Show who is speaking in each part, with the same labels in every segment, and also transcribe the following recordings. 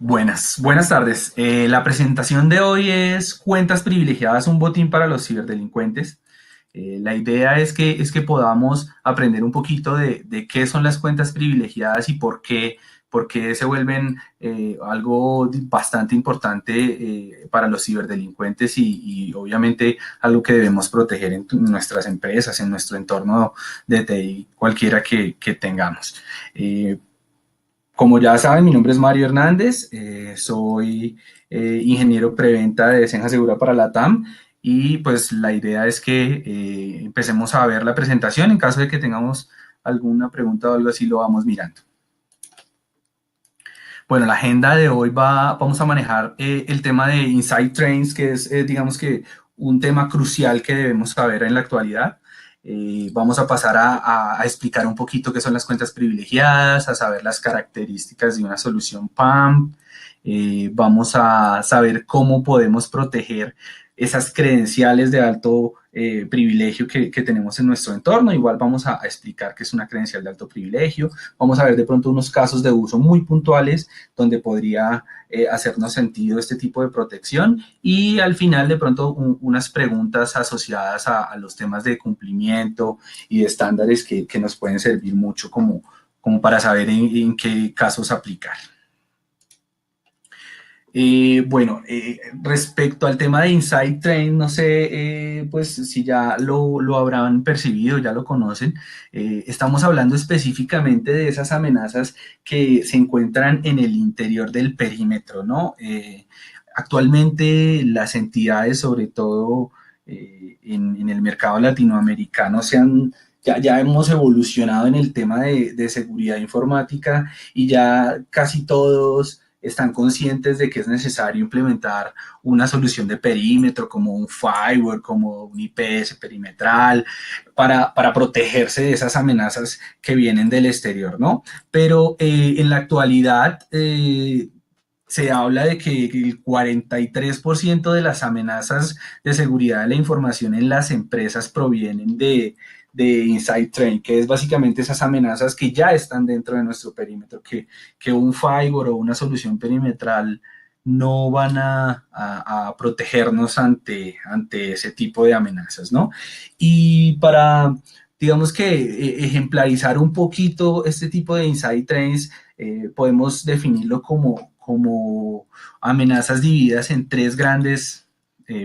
Speaker 1: Buenas tardes. La presentación de hoy es Cuentas privilegiadas, un botín para los ciberdelincuentes. La idea es que podamos aprender un poquito de qué son las cuentas privilegiadas y por qué se vuelven algo bastante importante para los ciberdelincuentes y obviamente algo que debemos proteger en nuestras empresas, en nuestro entorno de TI, cualquiera que tengamos. Como ya saben, mi nombre es Mario Hernández, soy ingeniero preventa de Senja Segura para la TAM y pues la idea es que empecemos a ver la presentación. En caso de que tengamos alguna pregunta o algo así, lo vamos mirando. Bueno, la agenda de hoy vamos a manejar el tema de Inside Trains, que es, digamos que, un tema crucial que debemos saber en la actualidad. Vamos a pasar a explicar un poquito qué son las cuentas privilegiadas, a saber las características de una solución PAM. Vamos a saber cómo podemos proteger esas credenciales de alto privilegio que tenemos en nuestro entorno. Igual vamos a explicar qué es una credencial de alto privilegio. Vamos a ver de pronto unos casos de uso muy puntuales donde podría hacernos sentido este tipo de protección y al final de pronto unas preguntas asociadas a los temas de cumplimiento y de estándares que nos pueden servir mucho como para saber en qué casos aplicar. Respecto al tema de Inside Train, no sé, pues si ya lo habrán percibido, ya lo conocen. Estamos hablando específicamente de esas amenazas que se encuentran en el interior del perímetro, ¿no? Actualmente las entidades, sobre todo en el mercado latinoamericano, ya hemos evolucionado en el tema de seguridad informática y ya casi todos están conscientes de que es necesario implementar una solución de perímetro como un firewall, como un IPS perimetral, para protegerse de esas amenazas que vienen del exterior, ¿no? Pero en la actualidad se habla de que el 43% de las amenazas de seguridad de la información en las empresas provienen de Inside Train, que es básicamente esas amenazas que ya están dentro de nuestro perímetro, que un firewall o una solución perimetral no van a protegernos ante ese tipo de amenazas, ¿no? Y para, digamos que, ejemplarizar un poquito este tipo de Inside Trains, podemos definirlo como amenazas divididas en tres grandes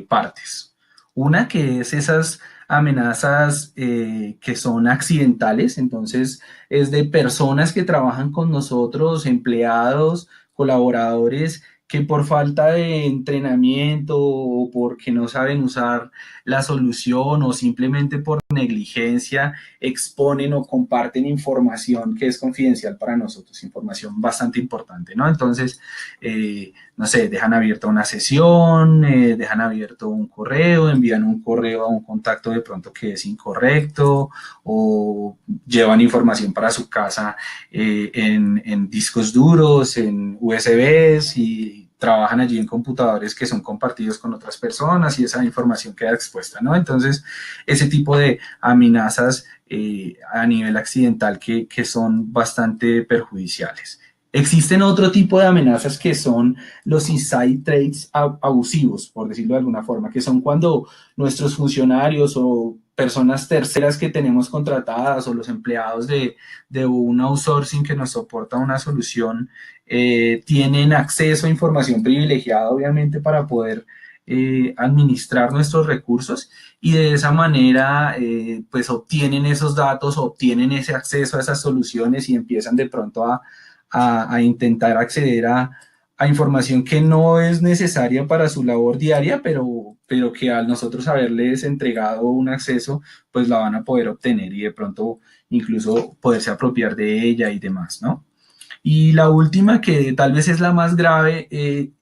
Speaker 1: partes. Una que es esas amenazas que son accidentales, entonces es de personas que trabajan con nosotros, empleados, colaboradores, que por falta de entrenamiento o porque no saben usar la solución o simplemente por negligencia exponen o comparten información que es confidencial para nosotros, información bastante importante, ¿no? Entonces, no sé, dejan abierta una sesión, dejan abierto un correo, envían un correo a un contacto de pronto que es incorrecto o llevan información para su casa en discos duros, en USBs y trabajan allí en computadores que son compartidos con otras personas y esa información queda expuesta, ¿no? Entonces, ese tipo de amenazas a nivel accidental que son bastante perjudiciales. Existen otro tipo de amenazas que son los inside trades abusivos, por decirlo de alguna forma, que son cuando nuestros funcionarios o personas terceras que tenemos contratadas o los empleados de un outsourcing que nos soporta una solución tienen acceso a información privilegiada, obviamente, para poder administrar nuestros recursos y de esa manera pues obtienen esos datos, obtienen ese acceso a esas soluciones y empiezan de pronto a intentar acceder a información que no es necesaria para su labor diaria, pero que al nosotros haberles entregado un acceso, pues la van a poder obtener y de pronto incluso poderse apropiar de ella y demás, ¿no? Y la última, que tal vez es la más grave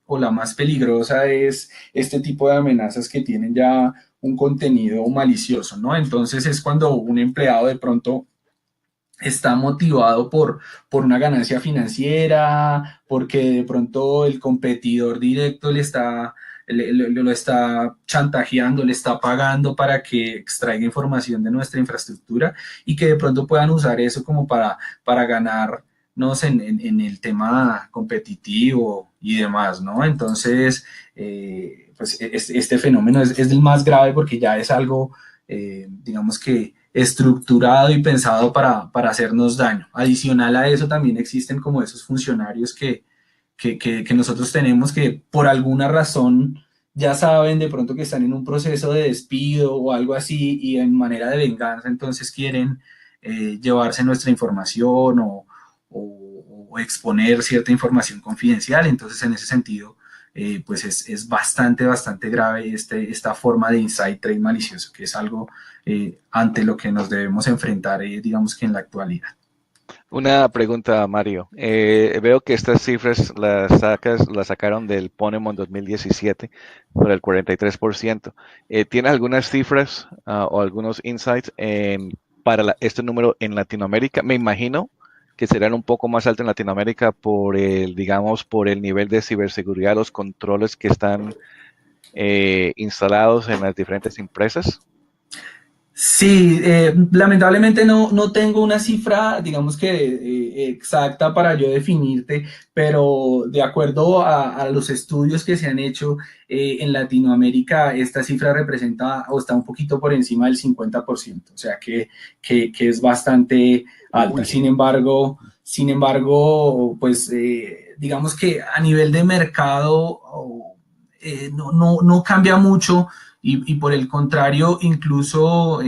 Speaker 1: o la más peligrosa, es este tipo de amenazas que tienen ya un contenido malicioso, ¿no? Entonces es cuando un empleado de pronto está motivado por una ganancia financiera, porque de pronto el competidor directo lo está chantajeando, le está pagando para que extraiga información de nuestra infraestructura y que de pronto puedan usar eso como para ganar en el tema competitivo y demás, ¿no? Entonces, pues este fenómeno es el más grave porque ya es algo, digamos que estructurado y pensado para hacernos daño. Adicional a eso también existen como esos funcionarios que nosotros tenemos que por alguna razón ya saben de pronto que están en un proceso de despido o algo así y en manera de venganza entonces quieren llevarse nuestra información o exponer cierta información confidencial. Entonces, en ese sentido, pues es bastante, bastante grave esta forma de inside trade malicioso, que es algo ante lo que nos debemos enfrentar, digamos que en la actualidad.
Speaker 2: Una pregunta, Mario. Veo que estas cifras las sacaron del Ponemon 2017 por el 43%. ¿Tiene algunas cifras o algunos insights para este número en Latinoamérica? Me imagino que serán un poco más altos en Latinoamérica por digamos, por el nivel de ciberseguridad, los controles que están instalados en las diferentes empresas.
Speaker 1: Sí, lamentablemente no tengo una cifra, digamos que exacta para yo definirte, pero de acuerdo a los estudios que se han hecho en Latinoamérica, esta cifra representa o está un poquito por encima del 50%, o sea que es bastante alta.
Speaker 2: Uy.
Speaker 1: Sin embargo, pues digamos que a nivel de mercado no cambia mucho y por el contrario, incluso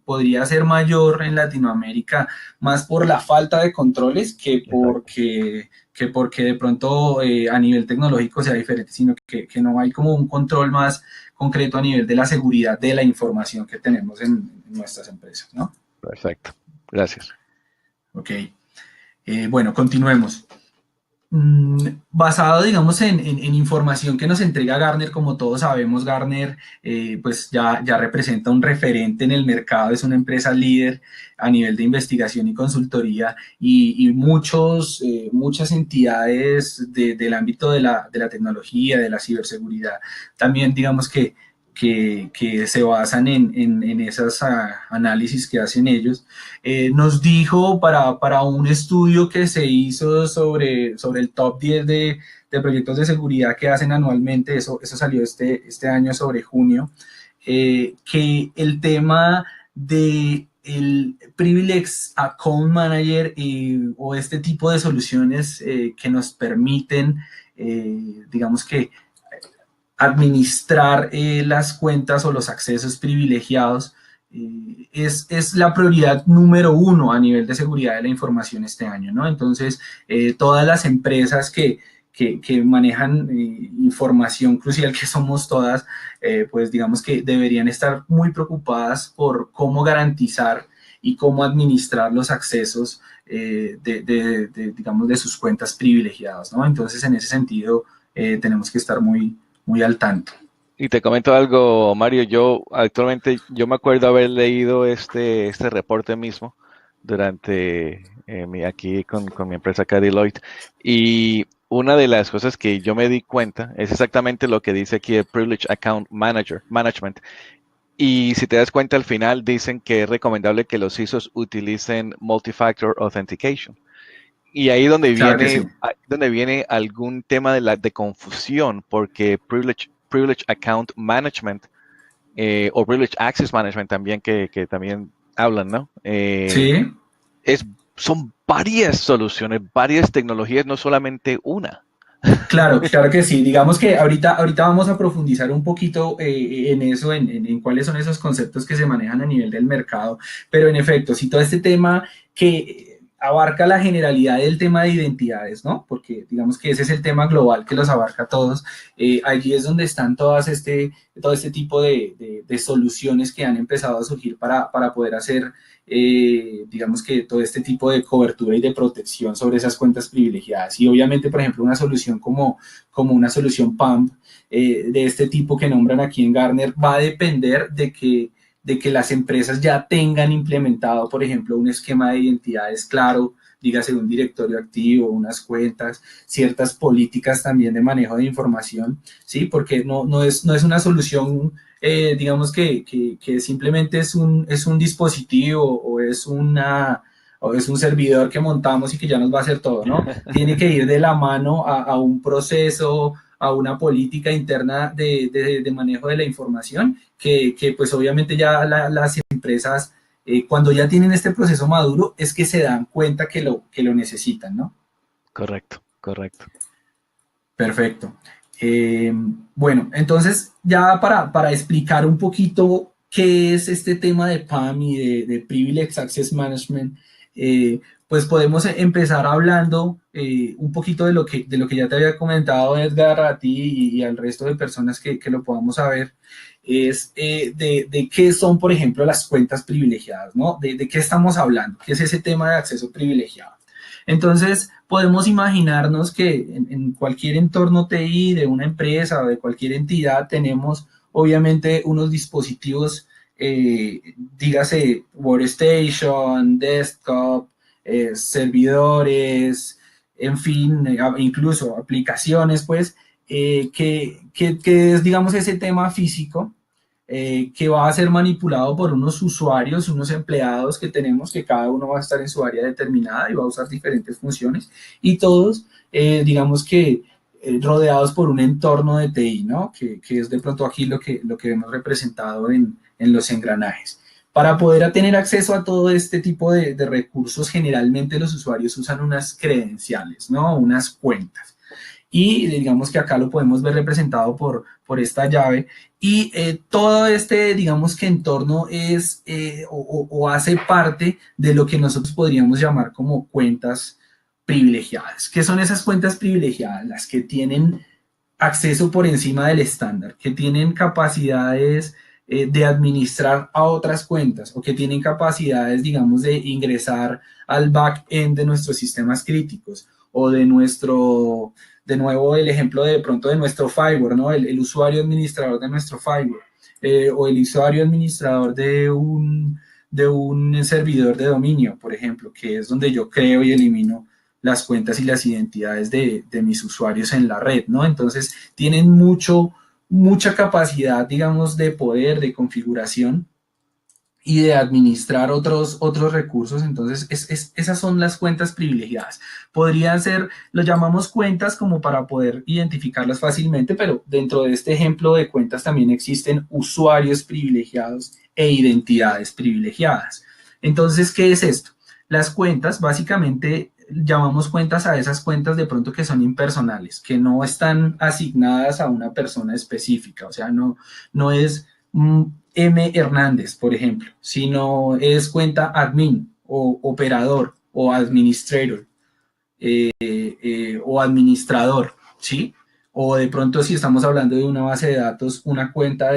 Speaker 1: podría ser mayor en Latinoamérica, más por la falta de controles
Speaker 2: Exacto.
Speaker 1: que porque de pronto a nivel tecnológico sea diferente, sino que no hay como un control más concreto a nivel de la seguridad de la información que tenemos en nuestras empresas, ¿no?
Speaker 2: Perfecto. Gracias.
Speaker 1: Ok. Bueno, continuemos. Basado, digamos, en información que nos entrega Gartner, como todos sabemos, Gartner pues ya representa un referente en el mercado, es una empresa líder a nivel de investigación y consultoría y muchas entidades del ámbito de la tecnología, de la ciberseguridad, también digamos que se basan en esos análisis que hacen ellos. Nos dijo para un estudio que se hizo sobre el top 10 de proyectos de seguridad que hacen anualmente, eso salió este año sobre junio, que el tema de el Privilege Account Manager o este tipo de soluciones que nos permiten, digamos que, administrar las cuentas o los accesos privilegiados es la prioridad número uno a nivel de seguridad de la información este año, ¿no? Entonces, todas las empresas que manejan información crucial, que somos todas, pues digamos que deberían estar muy preocupadas por cómo garantizar y cómo administrar los accesos digamos, de sus cuentas privilegiadas, ¿no? Entonces, en ese sentido, tenemos que estar muy al tanto.
Speaker 2: Y te comento algo, Mario. Yo actualmente, yo me acuerdo haber leído este reporte mismo durante aquí con mi empresa acá Deloitte. Y una de las cosas que yo me di cuenta es exactamente lo que dice aquí el Privilege Account Management. Y si te das cuenta, al final dicen que es recomendable que los CISOs utilicen Multifactor Authentication. Y ahí
Speaker 1: Claro que sí.
Speaker 2: donde viene algún tema de confusión, porque Privilege Account Management o Privilege Access Management también, que también hablan, ¿no?
Speaker 1: Sí,
Speaker 2: Es, son varias soluciones, varias tecnologías, no solamente una.
Speaker 1: claro que sí. Digamos que ahorita vamos a profundizar un poquito en eso, en cuáles son esos conceptos que se manejan a nivel del mercado. Pero en efecto, si todo este tema que abarca la generalidad del tema de identidades, ¿no? Porque digamos que ese es el tema global que los abarca a todos. Allí es donde están todo este tipo de soluciones que han empezado a surgir para poder hacer digamos que todo este tipo de cobertura y de protección sobre esas cuentas privilegiadas. Y obviamente, por ejemplo, una solución como una solución PAMP de este tipo que nombran aquí en Gartner va a depender de que las empresas ya tengan implementado, por ejemplo, un esquema de identidades claro, dígase un directorio activo, unas cuentas, ciertas políticas también de manejo de información, ¿sí? Porque no es una solución digamos que simplemente es un dispositivo o es o es un servidor que montamos y que ya nos va a hacer todo, ¿no? Tiene que ir de la mano a un proceso, a una política interna de manejo de la información, que pues obviamente ya las empresas, cuando ya tienen este proceso maduro, es que se dan cuenta que lo necesitan, ¿no?
Speaker 2: Correcto, correcto.
Speaker 1: Perfecto. Bueno, entonces ya para explicar un poquito qué es este tema de PAM y de Privileged Access Management, pues podemos empezar hablando un poquito de lo que ya te había comentado, Edgar, a ti y al resto de personas que lo podamos saber, es de qué son, por ejemplo, las cuentas privilegiadas, ¿no? De qué estamos hablando, qué es ese tema de acceso privilegiado. Entonces, podemos imaginarnos que en cualquier entorno TI de una empresa o de cualquier entidad tenemos obviamente unos dispositivos, dígase workstation, desktop, servidores, en fin, incluso aplicaciones, pues, que es, digamos, ese tema físico que va a ser manipulado por unos usuarios, unos empleados que tenemos, que cada uno va a estar en su área determinada y va a usar diferentes funciones, y todos, digamos que rodeados por un entorno de TI, ¿no? Que es de pronto aquí lo que hemos representado en los engranajes. Para poder tener acceso a todo este tipo de recursos, generalmente los usuarios usan unas credenciales, ¿no? Unas cuentas. Y digamos que acá lo podemos ver representado por esta llave. Y todo este, digamos que entorno es o hace parte de lo que nosotros podríamos llamar como cuentas privilegiadas. ¿Qué son esas cuentas privilegiadas? Las que tienen acceso por encima del estándar, que tienen capacidades de administrar a otras cuentas o que tienen capacidades, digamos, de ingresar al back-end de nuestros sistemas críticos o de nuestro, de nuevo, el ejemplo de pronto de nuestro firewall, ¿no? El usuario administrador de nuestro firewall o el usuario administrador de un servidor de dominio, por ejemplo, que es donde yo creo y elimino las cuentas y las identidades de mis usuarios en la red, ¿no? Entonces, tienen mucha capacidad, digamos, de poder, de configuración y de administrar otros recursos. Entonces, esas son las cuentas privilegiadas. Podrían ser, lo llamamos cuentas como para poder identificarlas fácilmente, pero dentro de este ejemplo de cuentas también existen usuarios privilegiados e identidades privilegiadas. Entonces, ¿qué es esto? Las cuentas, básicamente, llamamos cuentas a esas cuentas de pronto que son impersonales, que no están asignadas a una persona específica, o sea, no es M. Hernández, por ejemplo, sino es cuenta admin o operador o administrator o administrador, ¿sí? O de pronto si estamos hablando de una base de datos, una cuenta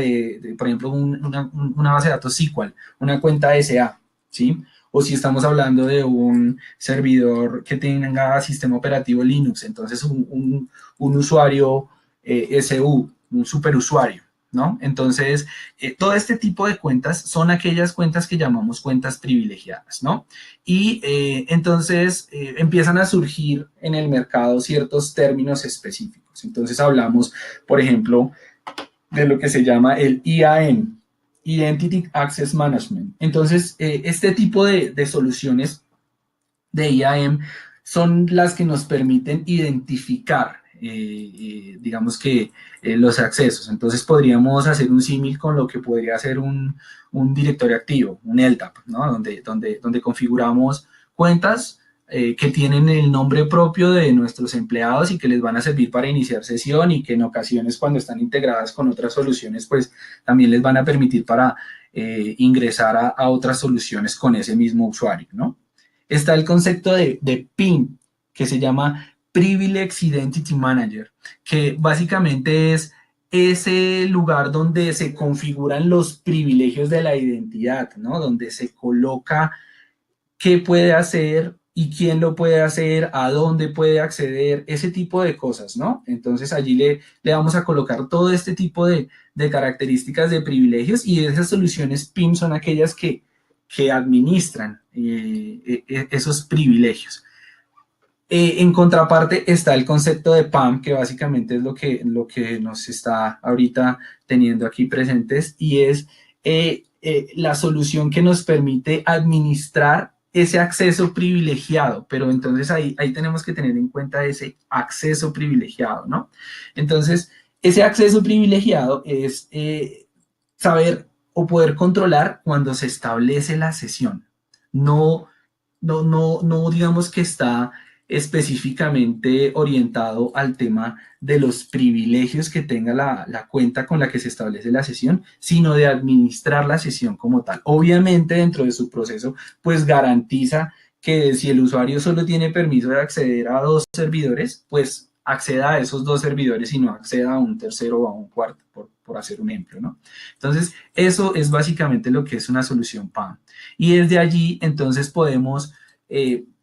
Speaker 1: por ejemplo, una base de datos SQL, una cuenta SA, ¿sí? O si estamos hablando de un servidor que tenga sistema operativo Linux, entonces un usuario SU, un superusuario, ¿no? Entonces, todo este tipo de cuentas son aquellas cuentas que llamamos cuentas privilegiadas, ¿no? Y entonces empiezan a surgir en el mercado ciertos términos específicos. Entonces hablamos, por ejemplo, de lo que se llama el IAM, Identity Access Management. Entonces, este tipo de soluciones de IAM son las que nos permiten identificar, digamos que, los accesos. Entonces podríamos hacer un símil con lo que podría ser un directorio activo, un LDAP, ¿no? Donde configuramos cuentas que tienen el nombre propio de nuestros empleados y que les van a servir para iniciar sesión y que en ocasiones cuando están integradas con otras soluciones, pues también les van a permitir para ingresar a otras soluciones con ese mismo usuario, ¿no? Está el concepto de PIM, que se llama Privileged Identity Manager, que básicamente es ese lugar donde se configuran los privilegios de la identidad, ¿no? Donde se coloca qué puede hacer y quién lo puede hacer, a dónde puede acceder, ese tipo de cosas, ¿no? Entonces allí le vamos a colocar todo este tipo de características de privilegios y esas soluciones PIM son aquellas que administran esos privilegios. En contraparte está el concepto de PAM, que básicamente es lo que nos está ahorita teniendo aquí presentes, y es la solución que nos permite administrar ese acceso privilegiado, pero entonces ahí tenemos que tener en cuenta ese acceso privilegiado, ¿no? Entonces, ese acceso privilegiado es saber o poder controlar cuando se establece la sesión. No, no digamos que está específicamente orientado al tema de los privilegios que tenga la cuenta con la que se establece la sesión, sino de administrar la sesión como tal. Obviamente dentro de su proceso, pues garantiza que si el usuario solo tiene permiso de acceder a 2 servidores, pues acceda a esos 2 servidores y no acceda a un tercero o a un cuarto, por hacer un ejemplo, ¿no? Entonces, eso es básicamente lo que es una solución PAM. Y desde allí, entonces, podemos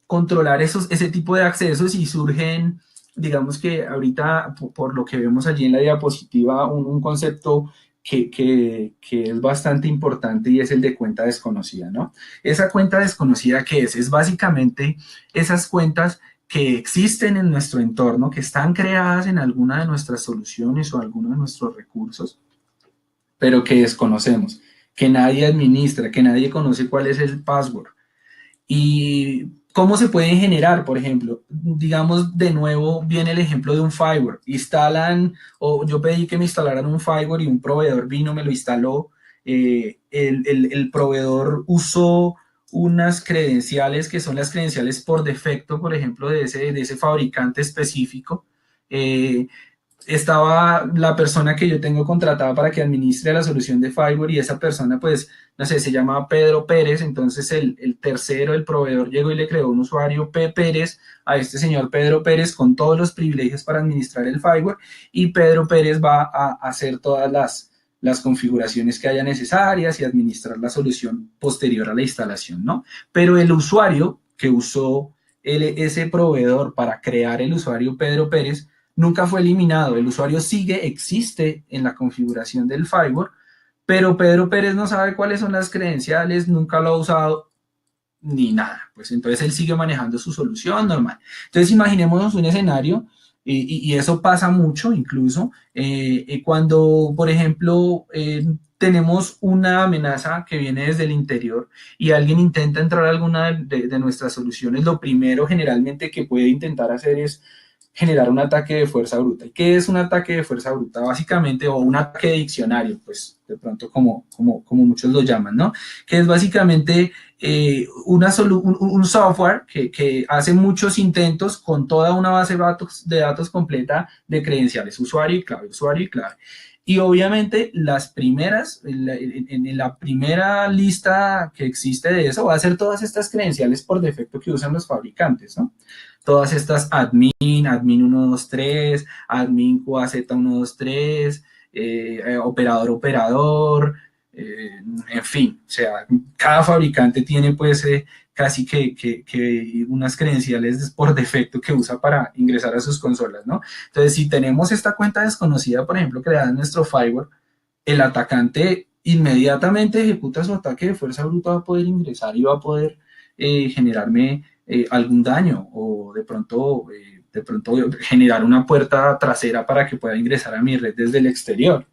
Speaker 1: controlar ese tipo de accesos y surgen, digamos que ahorita, por lo que vemos allí en la diapositiva, un concepto que es bastante importante y es el de cuenta desconocida, ¿no? Esa cuenta desconocida, ¿qué es? Es básicamente esas cuentas que existen en nuestro entorno, que están creadas en alguna de nuestras soluciones o alguno de nuestros recursos, pero que desconocemos, que nadie administra, que nadie conoce cuál es el password. ¿Y cómo se pueden generar? Por ejemplo, digamos de nuevo viene el ejemplo de un firewall. Instalan, o yo pedí que me instalaran un firewall y un proveedor vino, me lo instaló. El proveedor usó unas credenciales que son las credenciales por defecto, por ejemplo, de ese fabricante específico. Eh, Estaba la persona que yo tengo contratada para que administre la solución de firewall y esa persona, pues, no sé, se llama Pedro Pérez, entonces el tercero, el proveedor, llegó y le creó un usuario P. Pérez a este señor Pedro Pérez con todos los privilegios para administrar el firewall y Pedro Pérez va a hacer todas las configuraciones que haya necesarias y administrar la solución posterior a la instalación, ¿no? Pero el usuario que usó ese proveedor para crear el usuario Pedro Pérez nunca fue eliminado. El usuario existe en la configuración del firewall, pero Pedro Pérez no sabe cuáles son las credenciales, nunca lo ha usado ni nada. Pues entonces él sigue manejando su solución normal. Entonces imaginémonos un escenario, y eso pasa mucho incluso, cuando, por ejemplo, tenemos una amenaza que viene desde el interior y alguien intenta entrar a alguna de nuestras soluciones, lo primero generalmente que puede intentar hacer es generar un ataque de fuerza bruta. ¿Y qué es un ataque de fuerza bruta? Básicamente, o un ataque de diccionario, pues de pronto como muchos lo llaman, ¿no? Que es básicamente un software que hace muchos intentos con toda una base de datos completa de credenciales, usuario y clave, usuario y clave. Y obviamente las primeras, en la primera lista que existe de eso, va a ser todas estas credenciales por defecto que usan los fabricantes, ¿no? Todas estas admin 123, admin QAZ123, operador, en fin, o sea, cada fabricante tiene pues casi que unas credenciales por defecto que usa para ingresar a sus consolas, ¿no? Entonces, si tenemos esta cuenta desconocida, por ejemplo, creada en nuestro firewall, el atacante inmediatamente ejecuta su ataque de fuerza bruta, va a poder ingresar y va a poder generarme algún daño o de pronto generar una puerta trasera para que pueda ingresar a mi red desde el exterior.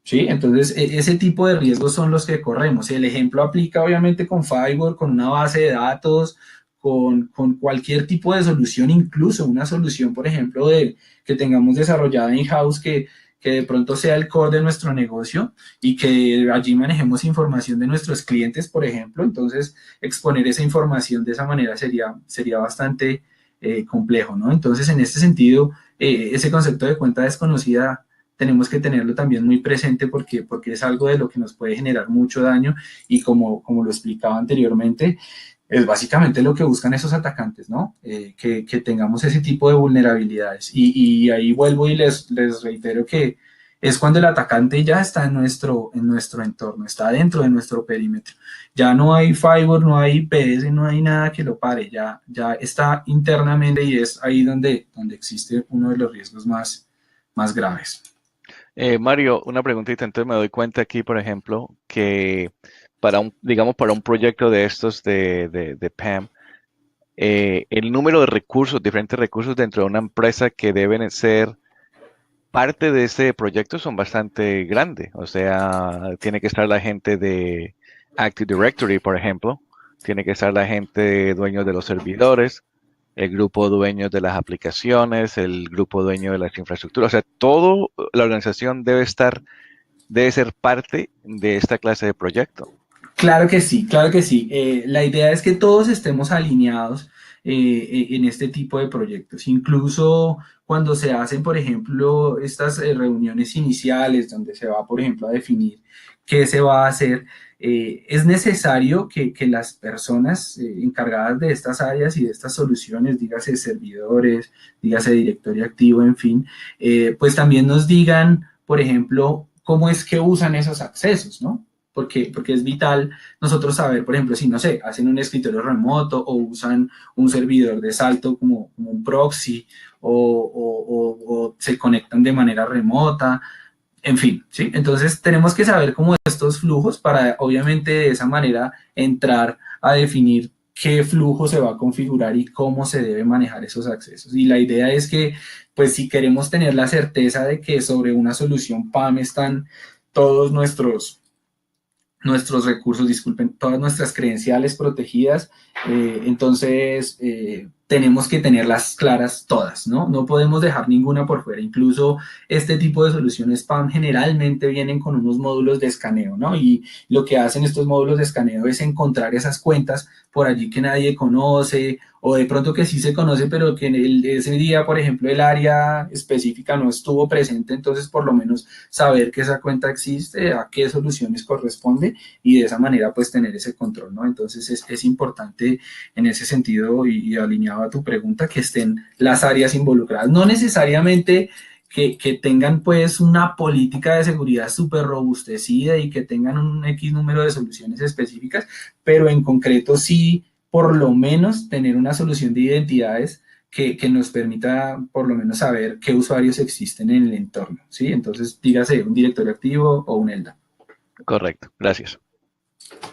Speaker 1: ¿Sí? Entonces, ese tipo de riesgos son los que corremos. El ejemplo aplica obviamente con firewall, con una base de datos, con cualquier tipo de solución, incluso una solución, por ejemplo, que tengamos desarrollada in-house que de pronto sea el core de nuestro negocio y que allí manejemos información de nuestros clientes, por ejemplo. Entonces, exponer esa información de esa manera sería bastante complejo, ¿no? Entonces, en este sentido, ese concepto de cuenta desconocida tenemos que tenerlo también muy presente porque es algo de lo que nos puede generar mucho daño y como lo explicaba anteriormente, es básicamente lo que buscan esos atacantes, ¿no? Que tengamos ese tipo de vulnerabilidades. Y ahí vuelvo y les reitero que es cuando el atacante ya está en nuestro entorno, está dentro de nuestro perímetro. Ya no hay firewall, no hay IPS, no hay nada que lo pare, ya está internamente y es ahí donde existe uno de los riesgos más graves.
Speaker 2: Mario, una preguntita. Entonces me doy cuenta aquí, por ejemplo, que digamos, para un proyecto de estos de PAM, el número de recursos, diferentes recursos dentro de una empresa que deben ser parte de ese proyecto son bastante grandes. O sea, tiene que estar la gente de Active Directory, por ejemplo. tiene que estar la gente dueño de los servidores, el grupo dueño de las aplicaciones, el grupo dueño de las infraestructuras. O sea, toda la organización debe ser parte de esta clase de proyecto.
Speaker 1: Claro que sí, claro que sí. La idea es que todos estemos alineados en este tipo de proyectos. Incluso cuando se hacen, por ejemplo, estas reuniones iniciales donde se va, por ejemplo, a definir qué se va a hacer, es necesario que las personas encargadas de estas áreas y de estas soluciones, dígase servidores, dígase directorio activo, en fin, pues también nos digan, por ejemplo, cómo es que usan esos accesos, ¿no? Porque es vital nosotros saber, por ejemplo, si, no sé, hacen un escritorio remoto o usan un servidor de salto como un proxy o se conectan de manera remota, en fin, ¿sí? Entonces tenemos que saber cómo estos flujos para, obviamente, de esa manera entrar a definir qué flujo se va a configurar y cómo se debe manejar esos accesos. Y la idea es que, pues, si queremos tener la certeza de que sobre una solución PAM están todos nuestros recursos, disculpen, todas nuestras credenciales protegidas, entonces tenemos que tenerlas claras todas, ¿no? No podemos dejar ninguna por fuera. Incluso este tipo de soluciones spam generalmente vienen con unos módulos de escaneo, ¿no? Y lo que hacen estos módulos de escaneo es encontrar esas cuentas por allí que nadie conoce o de pronto que sí se conoce, pero que ese día, por ejemplo, el área específica no estuvo presente, entonces por lo menos saber que esa cuenta existe, a qué soluciones corresponde y de esa manera pues tener ese control, ¿no? Entonces es importante en ese sentido y alineado a tu pregunta que estén las áreas involucradas, no necesariamente que tengan pues una política de seguridad súper robustecida y que tengan un X número de soluciones específicas, pero en concreto sí por lo menos tener una solución de identidades que nos permita por lo menos saber qué usuarios existen en el entorno, ¿sí? Entonces, dígase un directorio activo o un ELDA.
Speaker 2: Correcto, gracias.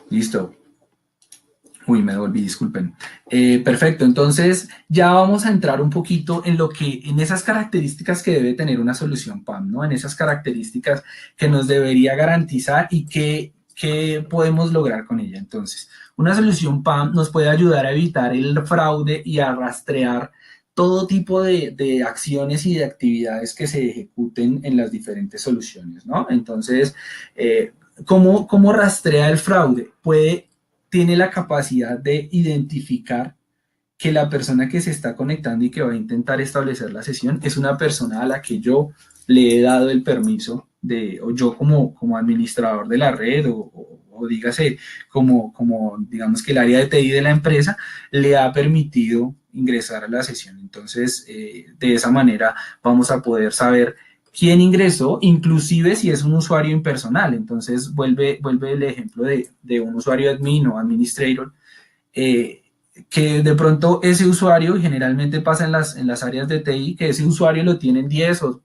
Speaker 1: Listo. Uy, me devolví, disculpen. Perfecto, entonces ya vamos a entrar un poquito en lo que, en esas características que debe tener una solución PAM, ¿no? En esas características que nos debería garantizar y que podemos lograr con ella. Entonces, una solución PAM nos puede ayudar a evitar el fraude y a rastrear todo tipo de acciones y de actividades que se ejecuten en las diferentes soluciones, ¿no? Entonces, ¿cómo rastrea el fraude? Tiene la capacidad de identificar que la persona que se está conectando y que va a intentar establecer la sesión es una persona a la que yo le he dado el permiso de, o yo como administrador de la red, o dígase, como digamos que el área de TI de la empresa le ha permitido ingresar a la sesión. Entonces, de esa manera vamos a poder saber quién ingresó, inclusive si es un usuario impersonal. Entonces, vuelve el ejemplo de un usuario admin o administrator, eh, que de pronto ese usuario, y generalmente pasa en las áreas de TI, que ese usuario lo tienen 10 o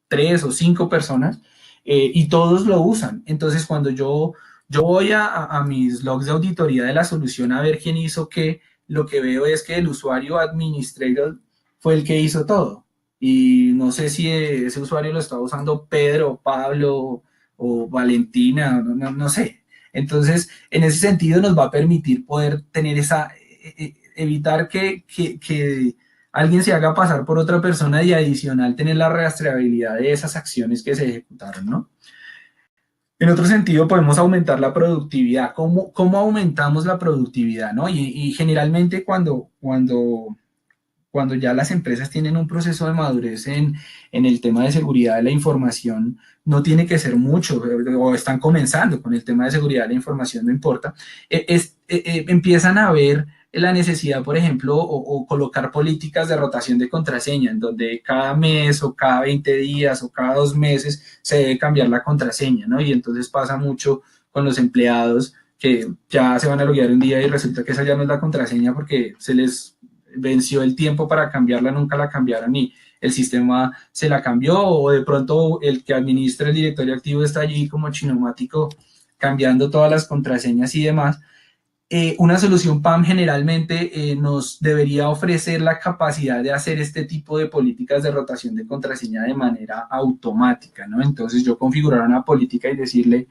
Speaker 1: 3 o 5 personas y todos lo usan. Entonces, cuando yo voy a mis logs de auditoría de la solución a ver quién hizo qué, lo que veo es que el usuario administrator fue el que hizo todo. Y no sé si ese usuario lo está usando Pedro, Pablo o Valentina, no sé. Entonces, en ese sentido nos va a permitir poder tener evitar que alguien se haga pasar por otra persona y adicional tener la rastreabilidad de esas acciones que se ejecutaron, ¿no? En otro sentido, podemos aumentar la productividad. ¿Cómo aumentamos la productividad, no? Y generalmente cuando ya las empresas tienen un proceso de madurez en el tema de seguridad de la información, no tiene que ser mucho, o están comenzando con el tema de seguridad de la información, no importa, empiezan a ver la necesidad, por ejemplo, o colocar políticas de rotación de contraseña, en donde cada mes o cada 20 días o cada 2 meses se debe cambiar la contraseña, ¿no? Y entonces pasa mucho con los empleados que ya se van a loguear un día y resulta que esa ya no es la contraseña porque se les venció el tiempo para cambiarla, nunca la cambiaron y el sistema se la cambió, o de pronto el que administra el directorio activo está allí como chinomático cambiando todas las contraseñas y demás. Una solución PAM generalmente nos debería ofrecer la capacidad de hacer este tipo de políticas de rotación de contraseña de manera automática, ¿no? Entonces yo configurar una política y decirle,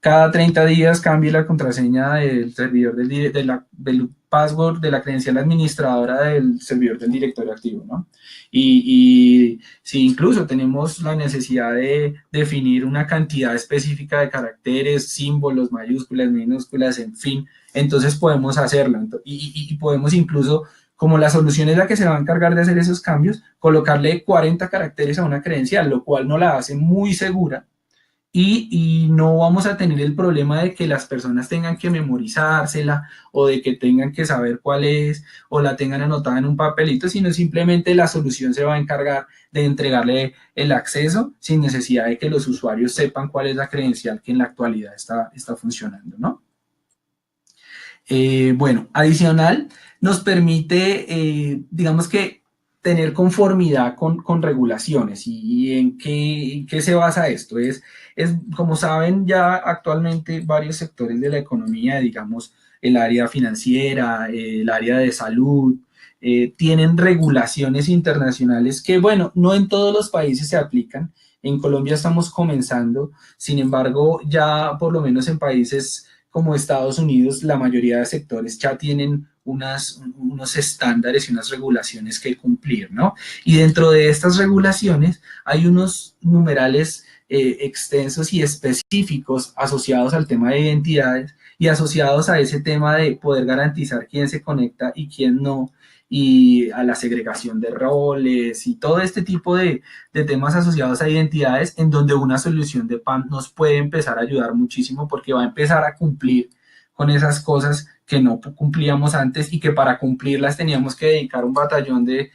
Speaker 1: cada 30 días cambie la contraseña del servidor del password de la credencial administradora del servidor del directorio activo, ¿no? Y si incluso tenemos la necesidad de definir una cantidad específica de caracteres, símbolos, mayúsculas, minúsculas, en fin, entonces podemos hacerlo. Y podemos incluso, como la solución es la que se va a encargar de hacer esos cambios, colocarle 40 caracteres a una credencial, lo cual no la hace muy segura y no vamos a tener el problema de que las personas tengan que memorizársela o de que tengan que saber cuál es o la tengan anotada en un papelito, sino simplemente la solución se va a encargar de entregarle el acceso sin necesidad de que los usuarios sepan cuál es la credencial que en la actualidad está funcionando, ¿no? Bueno, adicional, nos permite, digamos que, tener conformidad con regulaciones. ¿Y en qué se basa esto? Como saben, ya actualmente varios sectores de la economía, digamos, el área financiera, el área de salud, tienen regulaciones internacionales que, bueno, no en todos los países se aplican. En Colombia estamos comenzando, sin embargo, ya por lo menos en países como Estados Unidos, la mayoría de sectores ya tienen unos estándares y unas regulaciones que cumplir, ¿no? Y dentro de estas regulaciones hay unos numerales extensos y específicos asociados al tema de identidades y asociados a ese tema de poder garantizar quién se conecta y quién no, y a la segregación de roles y todo este tipo de temas asociados a identidades en donde una solución de PAM nos puede empezar a ayudar muchísimo porque va a empezar a cumplir con esas cosas que no cumplíamos antes y que para cumplirlas teníamos que dedicar un batallón de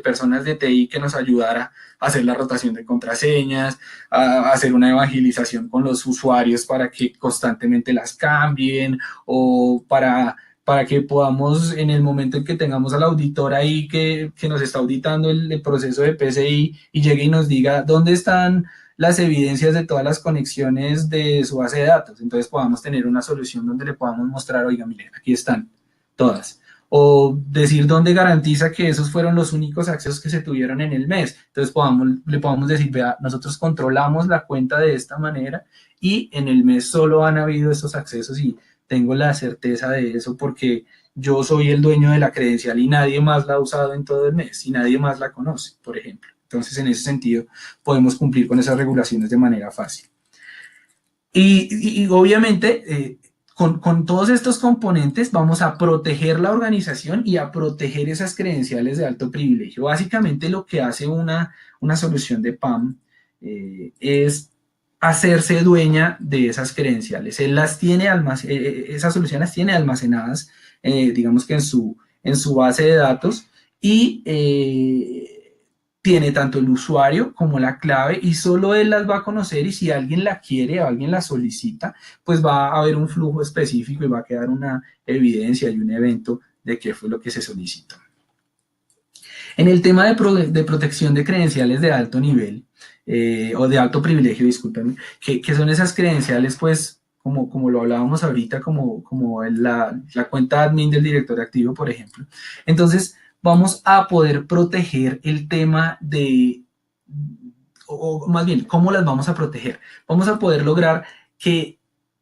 Speaker 1: personas de TI que nos ayudara a hacer la rotación de contraseñas, a hacer una evangelización con los usuarios para que constantemente las cambien o para que podamos, en el momento en que tengamos al auditor ahí que nos está auditando el proceso de PCI y llegue y nos diga dónde están las evidencias de todas las conexiones de su base de datos. Entonces podamos tener una solución donde le podamos mostrar, oiga, miren, aquí están todas. O decir dónde garantiza que esos fueron los únicos accesos que se tuvieron en el mes. Entonces le podamos decir, vea, nosotros controlamos la cuenta de esta manera y en el mes solo han habido esos accesos y tengo la certeza de eso porque yo soy el dueño de la credencial y nadie más la ha usado en todo el mes y nadie más la conoce, por ejemplo. Entonces, en ese sentido, podemos cumplir con esas regulaciones de manera fácil. Y obviamente, con todos estos componentes vamos a proteger la organización y a proteger esas credenciales de alto privilegio. Básicamente lo que hace una solución de PAM es hacerse dueña de esas credenciales. Él las tiene esa solución las tiene almacenadas, digamos que en su base de datos y tiene tanto el usuario como la clave y solo él las va a conocer y si alguien la quiere o alguien la solicita, pues va a haber un flujo específico y va a quedar una evidencia y un evento de qué fue lo que se solicitó. En el tema de protección de credenciales de alto nivel, o de alto privilegio, discúlpenme, que son esas credenciales, pues, como lo hablábamos ahorita, como la cuenta admin del directorio activo, por ejemplo. Entonces, vamos a poder proteger el tema o más bien, ¿cómo las vamos a proteger? Vamos a poder lograr que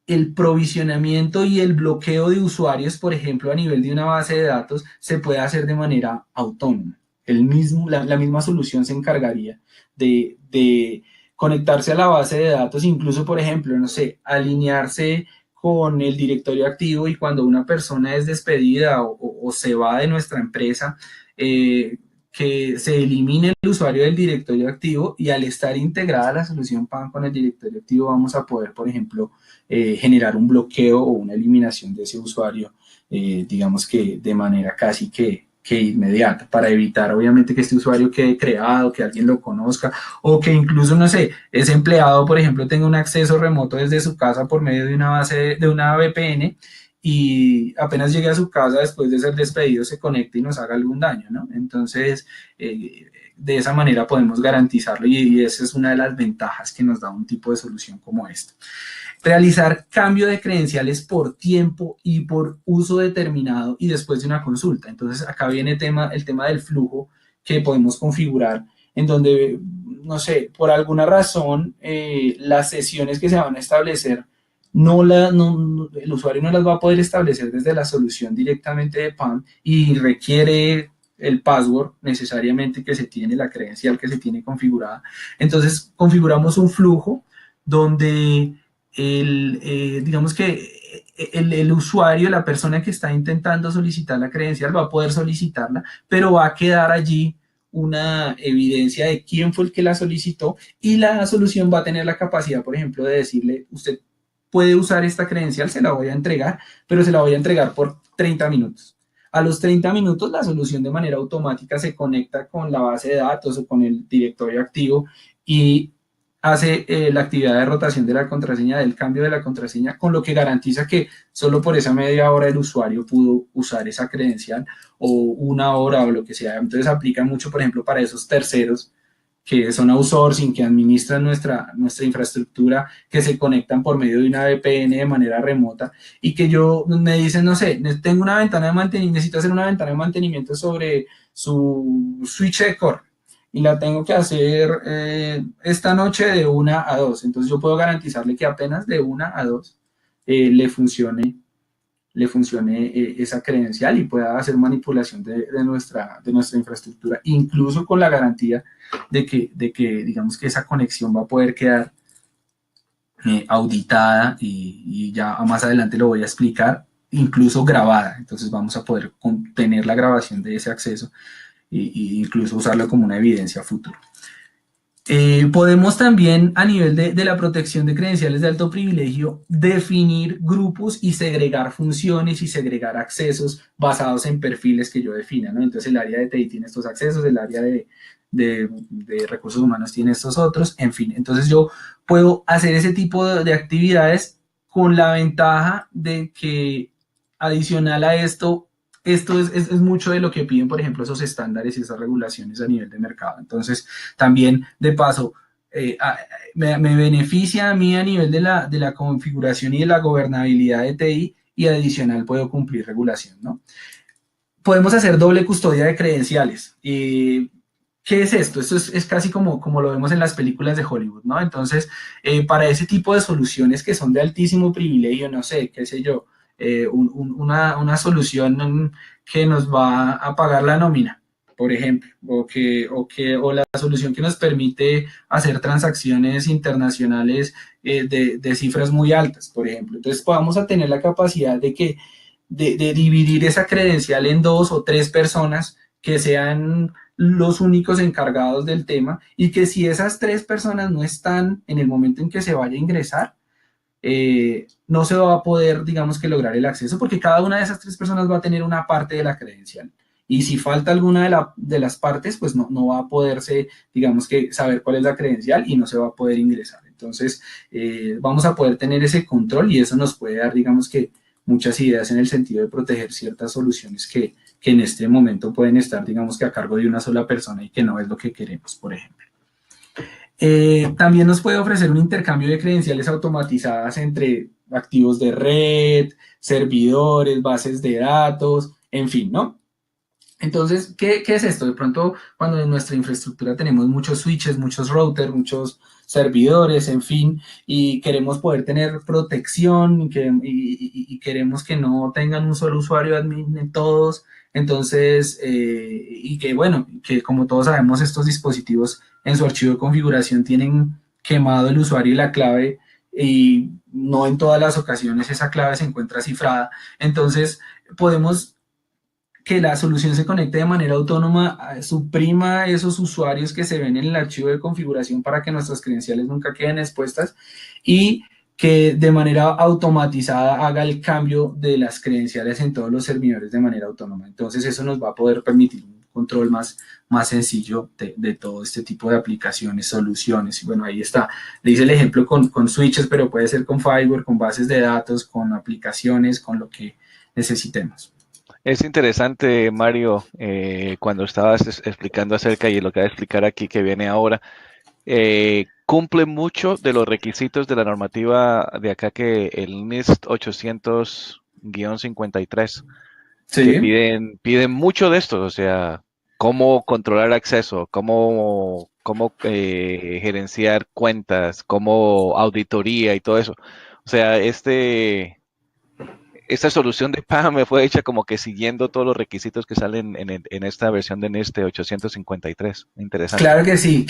Speaker 1: el provisionamiento y el bloqueo de usuarios, por ejemplo, a nivel de una base de datos, se pueda hacer de manera autónoma. La misma solución se encargaría de conectarse a la base de datos, incluso, por ejemplo, no sé, alinearse con el directorio activo y cuando una persona es despedida o se va de nuestra empresa, que se elimine el usuario del directorio activo y al estar integrada la solución PAM con el directorio activo vamos a poder, por ejemplo, generar un bloqueo o una eliminación de ese usuario, digamos que de manera casi que inmediata, para evitar obviamente que este usuario quede creado, que alguien lo conozca, o que incluso, no sé, ese empleado, por ejemplo, tenga un acceso remoto desde su casa por medio de una de una VPN, y apenas llegue a su casa después de ser despedido se conecte y nos haga algún daño, ¿no? Entonces, de esa manera podemos garantizarlo y esa es una de las ventajas que nos da un tipo de solución como esta. Realizar cambio de credenciales por tiempo y por uso determinado y después de una consulta. Entonces, acá viene el tema del flujo que podemos configurar en donde, no sé, por alguna razón, las sesiones que se van a establecer, el usuario no las va a poder establecer desde la solución directamente de PAM y requiere el password necesariamente que se tiene, la credencial que se tiene configurada. Entonces, configuramos un flujo donde digamos que el usuario, la persona que está intentando solicitar la credencial, va a poder solicitarla, pero va a quedar allí una evidencia de quién fue el que la solicitó y la solución va a tener la capacidad, por ejemplo, de decirle, usted puede usar esta credencial, se la voy a entregar, pero se la voy a entregar por 30 minutos. A los 30 minutos la solución de manera automática se conecta con la base de datos o con el directorio activo y hace la actividad de rotación de la contraseña, del cambio de la contraseña, con lo que garantiza que solo por esa media hora el usuario pudo usar esa credencial o una hora o lo que sea. Entonces aplica mucho, por ejemplo, para esos terceros que son outsourcing, que administran nuestra infraestructura, que se conectan por medio de una VPN de manera remota y que me dicen, no sé, tengo una ventana de mantenimiento, necesito hacer una ventana de mantenimiento sobre su switch de core y la tengo que hacer esta noche de 1 a 2. Entonces yo puedo garantizarle que apenas de 1 a 2 le funcione esa credencial y pueda hacer manipulación de nuestra infraestructura, incluso con la garantía de que digamos que esa conexión va a poder quedar auditada y ya más adelante lo voy a explicar, incluso grabada. Entonces vamos a poder tener la grabación de ese acceso e incluso usarlo como una evidencia futura. Podemos también, a nivel de la protección de credenciales de alto privilegio, definir grupos y segregar funciones y segregar accesos basados en perfiles que yo defina, ¿no? Entonces el área de TI tiene estos accesos, el área de recursos humanos tiene estos otros, en fin. Entonces yo puedo hacer ese tipo de actividades con la ventaja de que adicional a esto es mucho de lo que piden, por ejemplo, esos estándares y esas regulaciones a nivel de mercado. Entonces, también, de paso, me beneficia a mí a nivel de la configuración y de la gobernabilidad de TI y adicional puedo cumplir regulación, ¿no? Podemos hacer doble custodia de credenciales. ¿Qué es esto? Esto es casi como lo vemos en las películas de Hollywood, ¿no? Entonces, para ese tipo de soluciones que son de altísimo privilegio, no sé, qué sé yo, una solución que nos va a pagar la nómina, por ejemplo, o la solución que nos permite hacer transacciones internacionales de cifras muy altas, por ejemplo. Entonces, vamos a tener la capacidad de dividir esa credencial en 2 o 3 personas que sean los únicos encargados del tema y que si esas 3 personas no están en el momento en que se vaya a ingresar, no se va a poder, digamos que, lograr el acceso porque cada una de esas 3 personas va a tener una parte de la credencial. Y si falta alguna de las partes, pues no va a poderse, digamos que, saber cuál es la credencial y no se va a poder ingresar. Entonces, vamos a poder tener ese control y eso nos puede dar, digamos que, muchas ideas en el sentido de proteger ciertas soluciones que en este momento pueden estar, digamos que, a cargo de una sola persona y que no es lo que queremos, por ejemplo. También nos puede ofrecer un intercambio de credenciales automatizadas entre activos de red, servidores, bases de datos, en fin, ¿no? Entonces, ¿qué es esto? De pronto, cuando en nuestra infraestructura tenemos muchos switches, muchos routers, muchos servidores, en fin, y queremos poder tener protección y queremos que no tengan un solo usuario admin en todos, entonces, y que bueno, que como todos sabemos, estos dispositivos en su archivo de configuración tienen quemado el usuario y la clave y no en todas las ocasiones esa clave se encuentra cifrada. Entonces, podemos que la solución se conecte de manera autónoma, suprima esos usuarios que se ven en el archivo de configuración para que nuestras credenciales nunca queden expuestas y que de manera automatizada haga el cambio de las credenciales en todos los servidores de manera autónoma. Entonces eso nos va a poder permitir un control más sencillo de todo este tipo de aplicaciones, soluciones. Y bueno, ahí está. Le hice el ejemplo con switches, pero puede ser con firewall, con bases de datos, con aplicaciones, con lo que necesitemos.
Speaker 2: Es interesante, Mario, cuando estabas explicando acerca y lo que va a explicar aquí que viene ahora, cumple mucho de los requisitos de la normativa de acá que el NIST 800-53, que
Speaker 1: Sí.
Speaker 2: piden mucho de esto, o sea, cómo controlar acceso, cómo gerenciar cuentas, cómo auditoría y todo eso. O sea, esta solución de PAM fue hecha como que siguiendo todos los requisitos que salen en esta versión de NIST 853. Interesante.
Speaker 1: Claro que sí,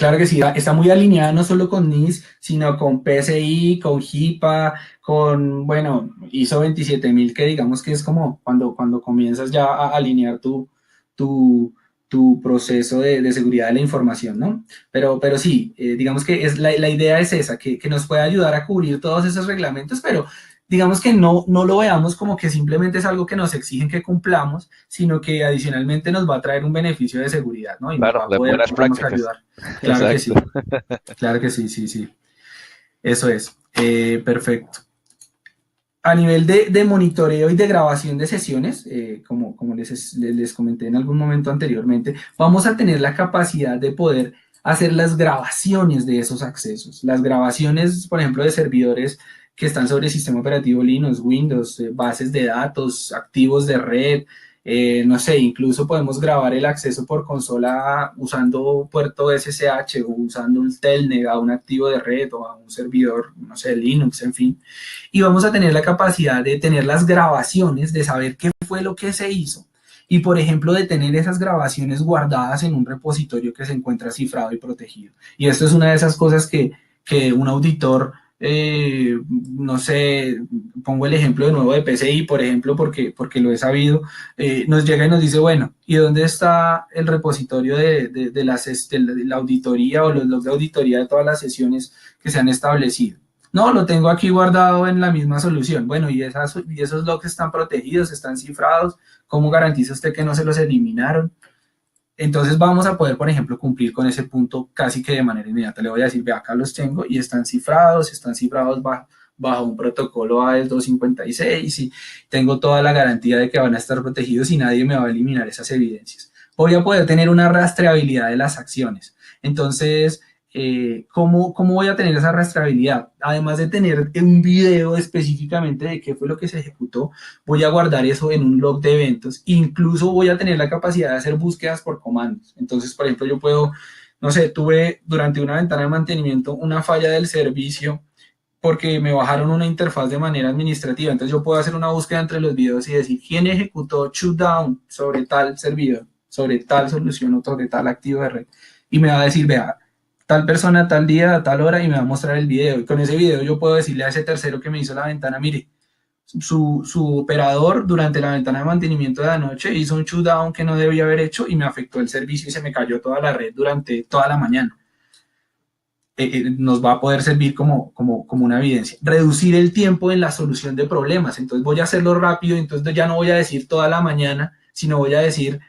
Speaker 1: está muy alineada no solo con NIST, sino con PCI, con HIPAA, con, bueno, ISO 27000, que digamos que es como cuando comienzas ya a alinear tu, tu proceso de seguridad de la información, ¿no? Pero sí, digamos que la idea es esa, que nos puede ayudar a cubrir todos esos reglamentos, pero digamos que no lo veamos como que simplemente es algo que nos exigen que cumplamos, sino que adicionalmente nos va a traer un beneficio de seguridad, ¿no? Y nos
Speaker 2: Claro,
Speaker 1: va a
Speaker 2: las
Speaker 1: poder,
Speaker 2: buenas
Speaker 1: digamos,
Speaker 2: prácticas.
Speaker 1: ayudar.
Speaker 2: Exacto.
Speaker 1: Claro que sí, sí, sí. Eso es. Perfecto. A nivel de monitoreo y de grabación de sesiones, como les comenté en algún momento anteriormente, vamos a tener la capacidad de poder hacer las grabaciones de esos accesos. Las grabaciones, por ejemplo, de servidores que están sobre el sistema operativo Linux, Windows, bases de datos, activos de red, no sé, incluso podemos grabar el acceso por consola usando puerto SSH o usando un telnet a un activo de red o a un servidor, no sé, Linux, en fin, y vamos a tener la capacidad de tener las grabaciones, de saber qué fue lo que se hizo y, por ejemplo, de tener esas grabaciones guardadas en un repositorio que se encuentra cifrado y protegido. Y esto es una de esas cosas que un auditor, no sé, pongo el ejemplo de nuevo de PCI, por ejemplo, porque lo he sabido, nos llega y nos dice, bueno, ¿y dónde está el repositorio de la auditoría o los logs de auditoría de todas las sesiones que se han establecido? No, lo tengo aquí guardado en la misma solución. Bueno, y esos logs están protegidos, están cifrados. ¿Cómo garantiza usted que no se los eliminaron? Entonces vamos a poder, por ejemplo, cumplir con ese punto casi que de manera inmediata. Le voy a decir, ve, acá los tengo y están cifrados bajo un protocolo AES 256 y tengo toda la garantía de que van a estar protegidos y nadie me va a eliminar esas evidencias. Voy a poder tener una rastreabilidad de las acciones. Entonces, ¿cómo voy a tener esa rastreabilidad? Además de tener un video específicamente de qué fue lo que se ejecutó, voy a guardar eso en un log de eventos. Incluso voy a tener la capacidad de hacer búsquedas por comandos. Entonces, por ejemplo, yo puedo, no sé, tuve durante una ventana de mantenimiento una falla del servicio porque me bajaron una interfaz de manera administrativa. Entonces yo puedo hacer una búsqueda entre los videos y decir quién ejecutó shutdown sobre tal servidor, sobre tal solución o sobre tal activo de red. Y me va a decir, vea, tal persona, tal día, a tal hora, y me va a mostrar el video. Y con ese video yo puedo decirle a ese tercero que me hizo la ventana, mire, su operador durante la ventana de mantenimiento de la noche hizo un shutdown que no debía haber hecho y me afectó el servicio y se me cayó toda la red durante toda la mañana. Nos va a poder servir como una evidencia. Reducir el tiempo en la solución de problemas. Entonces voy a hacerlo rápido, entonces ya no voy a decir toda la mañana, sino voy a decir,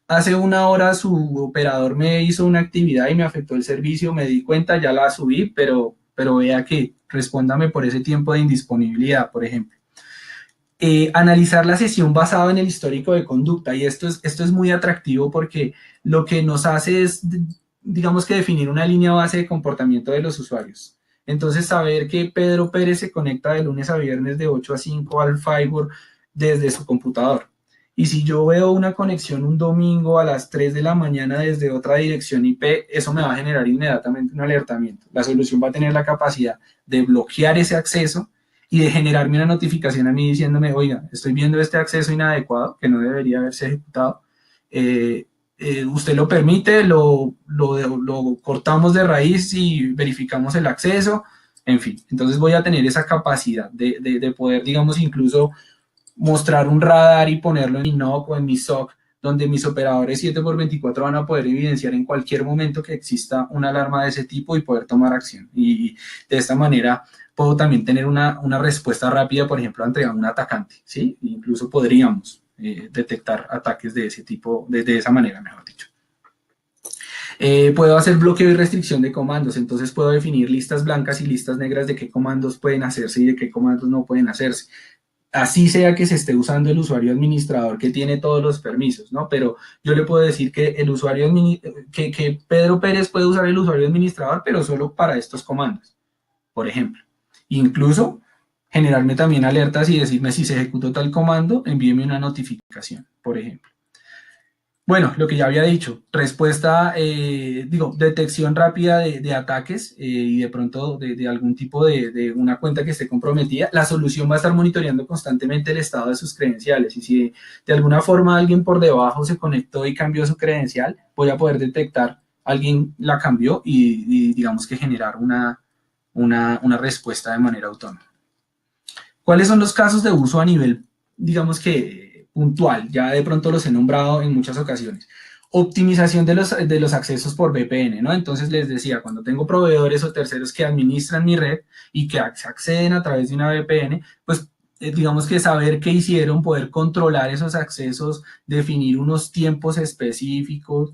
Speaker 1: hace una hora su operador me hizo una actividad y me afectó el servicio, me di cuenta, ya la subí, pero vea que respóndame por ese tiempo de indisponibilidad, por ejemplo. Analizar la sesión basado en el histórico de conducta. Y esto es muy atractivo porque lo que nos hace es, digamos que definir una línea base de comportamiento de los usuarios. Entonces, saber que Pedro Pérez se conecta de lunes a viernes de 8 a 5 al Firebird desde su computador. Y si yo veo una conexión un domingo a las 3 de la mañana desde otra dirección IP, eso me va a generar inmediatamente un alertamiento. La solución va a tener la capacidad de bloquear ese acceso y de generarme una notificación a mí diciéndome, oiga, estoy viendo este acceso inadecuado que no debería haberse ejecutado. Usted lo permite, lo cortamos de raíz y verificamos el acceso, en fin. Entonces voy a tener esa capacidad de poder, digamos, incluso mostrar un radar y ponerlo en mi NOC o en mi SOC, donde mis operadores 7x24 van a poder evidenciar en cualquier momento que exista una alarma de ese tipo y poder tomar acción. Y de esta manera puedo también tener una respuesta rápida, por ejemplo, ante un atacante, ¿sí? Incluso podríamos detectar ataques de ese tipo, de esa manera, mejor dicho. Puedo hacer bloqueo y restricción de comandos, entonces puedo definir listas blancas y listas negras de qué comandos pueden hacerse y de qué comandos no pueden hacerse. Así sea que se esté usando el usuario administrador que tiene todos los permisos, ¿no? Pero yo le puedo decir que el usuario que Pedro Pérez puede usar el usuario administrador, pero solo para estos comandos, por ejemplo. Incluso generarme también alertas y decirme si se ejecutó tal comando, envíeme una notificación, por ejemplo. Bueno, lo que ya había dicho, respuesta, detección rápida de ataques y de pronto de algún tipo de una cuenta que esté comprometida. La solución va a estar monitoreando constantemente el estado de sus credenciales y si de alguna forma alguien por debajo se conectó y cambió su credencial, voy a poder detectar alguien la cambió y digamos que generar una respuesta de manera autónoma. ¿Cuáles son los casos de uso a nivel, digamos que puntual? Ya de pronto los he nombrado en muchas ocasiones. Optimización de los accesos por VPN, ¿no? Entonces les decía, cuando tengo proveedores o terceros que administran mi red y que acceden a través de una VPN, pues digamos que saber qué hicieron, poder controlar esos accesos, definir unos tiempos específicos,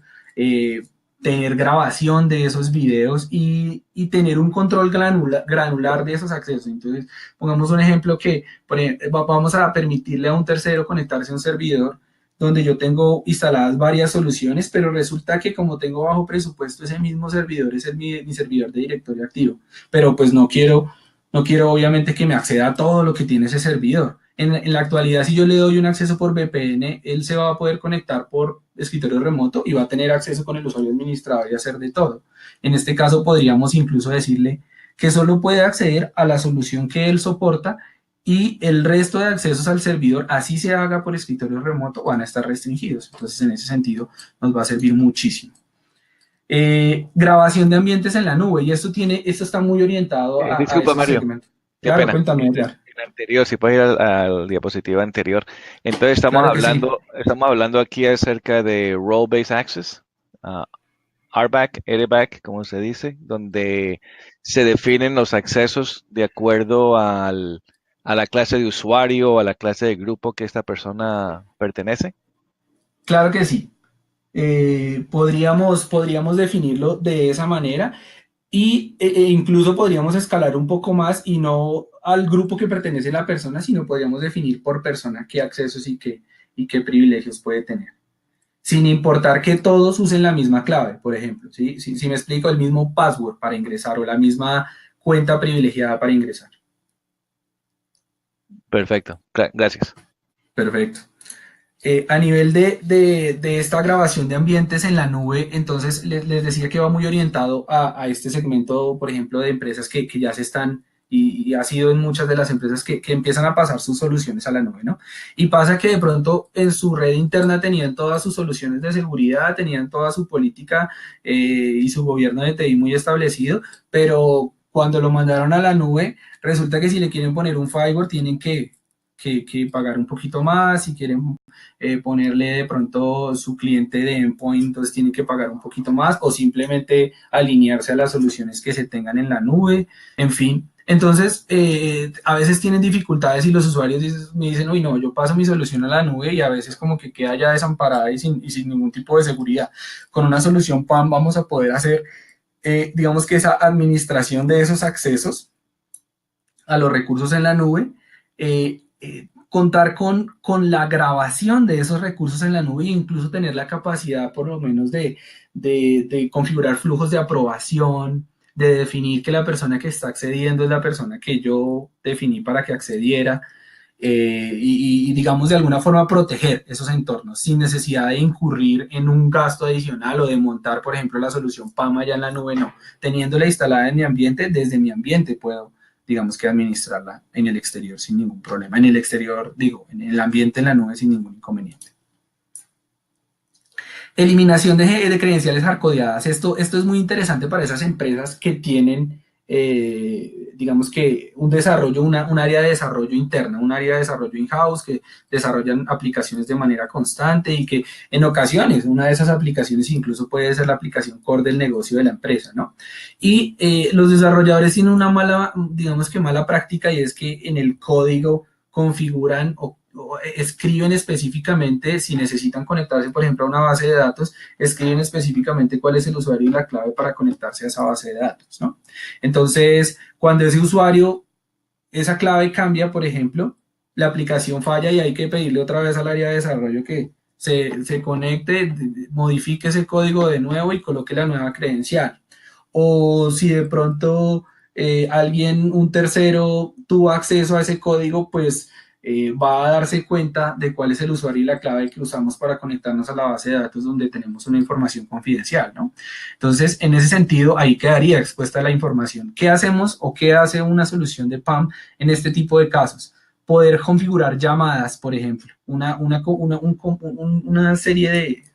Speaker 1: tener grabación de esos videos y tener un control granular de esos accesos. Entonces, pongamos un ejemplo que por ejemplo, vamos a permitirle a un tercero conectarse a un servidor donde yo tengo instaladas varias soluciones, pero resulta que como tengo bajo presupuesto, ese mismo servidor es mi servidor de directorio activo, pero pues no quiero obviamente que me acceda a todo lo que tiene ese servidor. En la actualidad, si yo le doy un acceso por VPN, él se va a poder conectar por escritorio remoto y va a tener acceso con el usuario administrador y hacer de todo. En este caso, podríamos incluso decirle que solo puede acceder a la solución que él soporta y el resto de accesos al servidor, así se haga por escritorio remoto, van a estar restringidos. Entonces, en ese sentido, nos va a servir muchísimo. Grabación de ambientes en la nube, y esto está muy orientado a
Speaker 2: Disculpa,
Speaker 1: ese
Speaker 2: Mario,
Speaker 1: segmento.
Speaker 2: qué
Speaker 1: Claro,
Speaker 2: pena.
Speaker 1: cuéntame, Edgar.
Speaker 2: El anterior, si puedes ir al diapositiva anterior. Entonces
Speaker 1: Claro que sí.
Speaker 2: estamos hablando aquí acerca de Role-Based Access, uh, RBAC, RBAC, como se dice, donde se definen los accesos de acuerdo a la clase de usuario o a la clase de grupo que esta persona pertenece.
Speaker 1: Claro que sí. Podríamos definirlo de esa manera e incluso podríamos escalar un poco más y no al grupo que pertenece la persona, sino podríamos definir por persona qué accesos y qué privilegios puede tener. Sin importar que todos usen la misma clave, por ejemplo. ¿Sí? Si me explico, el mismo password para ingresar o la misma cuenta privilegiada para ingresar.
Speaker 2: Perfecto, gracias.
Speaker 1: Perfecto. A nivel de esta grabación de ambientes en la nube, entonces les decía que va muy orientado a este segmento, por ejemplo, de empresas que ya se están, y ha sido en muchas de las empresas que empiezan a pasar sus soluciones a la nube, ¿no? Y pasa que de pronto en su red interna tenían todas sus soluciones de seguridad, tenían toda su política y su gobierno de TI muy establecido, pero cuando lo mandaron a la nube, resulta que si le quieren poner un firewall, tienen que pagar un poquito más, si quieren ponerle de pronto su cliente de endpoint, entonces tiene que pagar un poquito más o simplemente alinearse a las soluciones que se tengan en la nube, en fin. Entonces, a veces tienen dificultades y los usuarios me dicen, uy, no, yo paso mi solución a la nube y a veces como que queda ya desamparada y sin ningún tipo de seguridad. Con una solución PAM vamos a poder hacer, digamos que esa administración de esos accesos a los recursos en la nube, contar con la grabación de esos recursos en la nube e incluso tener la capacidad por lo menos de configurar flujos de aprobación, de definir que la persona que está accediendo es la persona que yo definí para que accediera. Y digamos de alguna forma proteger esos entornos sin necesidad de incurrir en un gasto adicional o de montar, por ejemplo, la solución PAMA allá en la nube, no. Teniéndola instalada en mi ambiente, desde mi ambiente puedo, digamos que administrarla en el exterior sin ningún problema. En el exterior, digo, en el ambiente en la nube sin ningún inconveniente. Eliminación de credenciales hardcodeadas. Esto es muy interesante para esas empresas que tienen, digamos que un desarrollo, un área de desarrollo interna, un área de desarrollo in-house, que desarrollan aplicaciones de manera constante y que en ocasiones una de esas aplicaciones incluso puede ser la aplicación core del negocio de la empresa, ¿no? Y los desarrolladores tienen una mala, digamos que mala práctica y es que en el código configuran o escriben específicamente, si necesitan conectarse, por ejemplo, a una base de datos, escriben específicamente cuál es el usuario y la clave para conectarse a esa base de datos, ¿no? Entonces, cuando ese usuario, esa clave cambia, por ejemplo, la aplicación falla y hay que pedirle otra vez al área de desarrollo que se conecte, modifique ese código de nuevo y coloque la nueva credencial. O si de pronto un tercero tuvo acceso a ese código, pues va a darse cuenta de cuál es el usuario y la clave que usamos para conectarnos a la base de datos donde tenemos una información confidencial, ¿no? Entonces, en ese sentido, ahí quedaría expuesta la información. ¿Qué hacemos o qué hace una solución de PAM en este tipo de casos? Poder configurar llamadas, por ejemplo, una serie de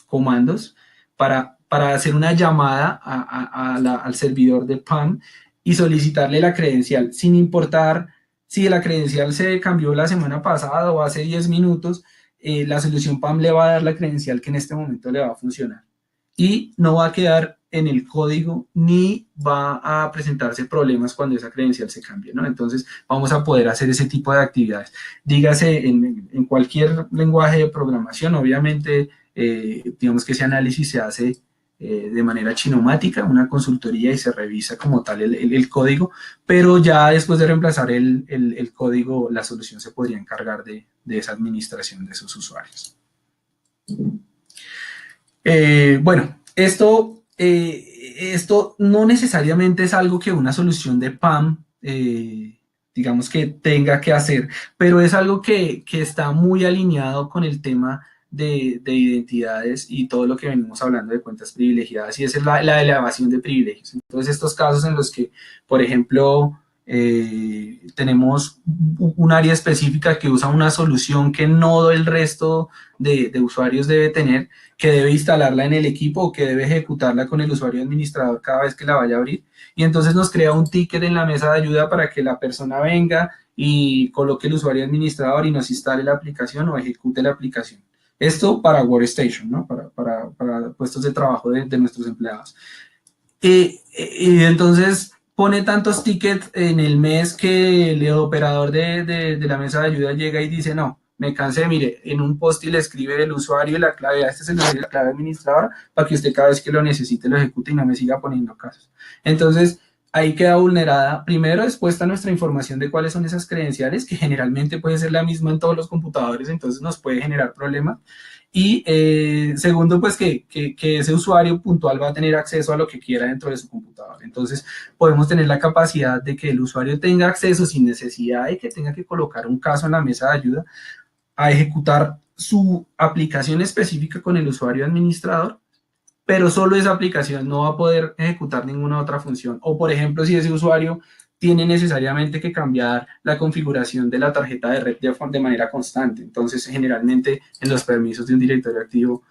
Speaker 1: comandos para hacer una llamada al servidor de PAM y solicitarle la credencial, sin importar si la credencial se cambió la semana pasada o hace 10 minutos, la solución PAM le va a dar la credencial que en este momento le va a funcionar. Y no va a quedar en el código ni va a presentarse problemas cuando esa credencial se cambie, ¿no? Entonces vamos a poder hacer ese tipo de actividades. Dígase en cualquier lenguaje de programación, obviamente, digamos que ese análisis se hace de manera chinomática, una consultoría y se revisa como tal el código, pero ya después de reemplazar el código, la solución se podría encargar de esa administración de sus usuarios. Bueno, esto no necesariamente es algo que una solución de PAM, digamos que tenga que hacer, pero es algo que está muy alineado con el tema de identidades y todo lo que venimos hablando de cuentas privilegiadas, y esa es la elevación de privilegios. Entonces, estos casos en los que, por ejemplo, tenemos un área específica que usa una solución que no el resto de usuarios debe tener, que debe instalarla en el equipo o que debe ejecutarla con el usuario administrador cada vez que la vaya a abrir. Y entonces nos crea un ticket en la mesa de ayuda para que la persona venga y coloque el usuario administrador y nos instale la aplicación o ejecute la aplicación. Esto para Workstation, ¿no? Para puestos de trabajo de nuestros empleados. Y entonces pone tantos tickets en el mes que el operador de la mesa de ayuda llega y dice, no, me cansé, mire, en un post y le escribe el usuario y la clave, este es el usuario y la clave administradora, para que usted cada vez que lo necesite lo ejecute y no me siga poniendo casos. Entonces, ahí queda vulnerada, primero, expuesta nuestra información de cuáles son esas credenciales, que generalmente puede ser la misma en todos los computadores, entonces nos puede generar problemas. Y segundo, pues que ese usuario puntual va a tener acceso a lo que quiera dentro de su computador. Entonces, podemos tener la capacidad de que el usuario tenga acceso sin necesidad de que tenga que colocar un caso en la mesa de ayuda a ejecutar su aplicación específica con el usuario administrador, pero solo esa aplicación no va a poder ejecutar ninguna otra función. O, por ejemplo, si ese usuario tiene necesariamente que cambiar la configuración de la tarjeta de red de manera constante. Entonces, generalmente, en los permisos de un directorio activo,